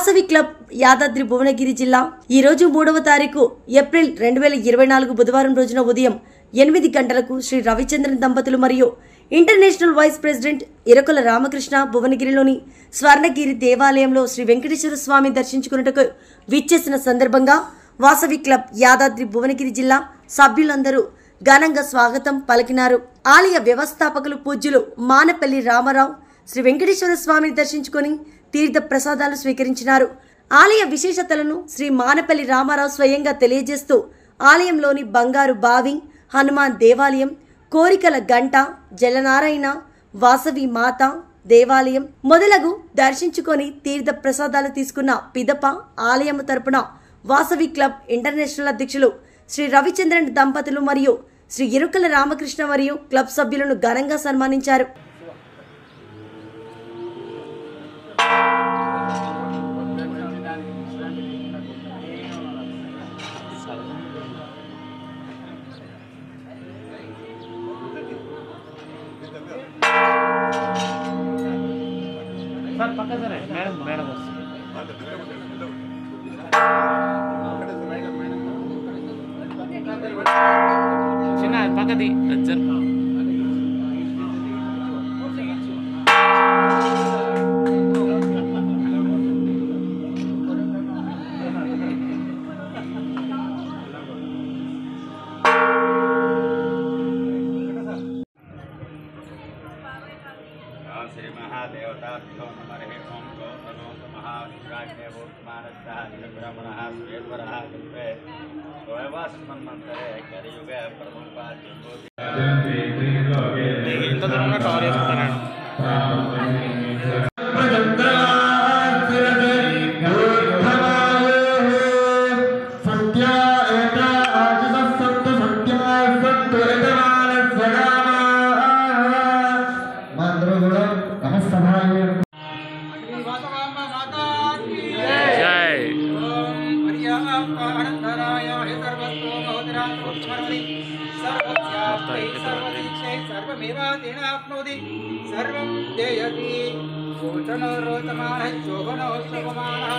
Vasavi club Yadadri Bhuvanagiri జిల్లా ఈ రోజు 3వ తారీఖు ఏప్రిల్ 2024 బుధవారం రోజున ఉదయం 8 గంటలకు శ్రీ రవిచంద్రన్ దంపతులు మరియు international vice president Irakula Ramakrishna భువనగిరిలోని స్వర్ణగిరి దేవాలయంలో శ్రీ వెంకటేశ్వర స్వామి దర్శించుకున్నట్టుకు విచ్చేసిన సందర్భంగా వాసవి క్లబ్ యాదాద్రి భువనగిరి జిల్లా సభ్యులందరూ ఘనంగా స్వాగతం పలికినారు. ఆలయ వ్యవస్థాపకులు పూజ్యులు మానపల్లి రామారావు శ్రీ వెంకటేశ్వర స్వామిని దర్శించుకొని తీర్థ ప్రసాదాలు స్వీకరించినారు. ఆలయ విశేషతలను శ్రీ మానపల్లి రామారావు స్వయంగా తెలియజేస్తూ ఆలయంలోని బంగారు బావి, హనుమాన్ దేవాలయం, కోరికల గంట, జలనారాయణ, వాసవి మాత దేవాలయం మొదలగు దర్శించుకొని తీర్థ ప్రసాదాలు తీసుకున్న పిదప ఆలయం తరపున వాసవి క్లబ్ ఇంటర్నేషనల్ అధ్యక్షులు శ్రీ రవిచంద్రన్ దంపతులు మరియు శ్రీ ఇరుకల రామకృష్ణ మరియు క్లబ్ సభ్యులను ఘనంగా సన్మానించారు. सर पक्का सर मैडम मैडम చిన్న పక్కది అజ్జన్ श्री महादेवताभ्यो नमः ओम गो महाविश्राज्ञोत्मानः ब्रह्मणः श्वेतवरः कल्पे स्वयवास्मन्मन्तरे कलियुगे प्रमुखपाद्योति ఇంత దూరంగా కవర్ చేస్తున్నాను. सर्वं जयति रोचनो रोचमानः शोभनो शोभमानः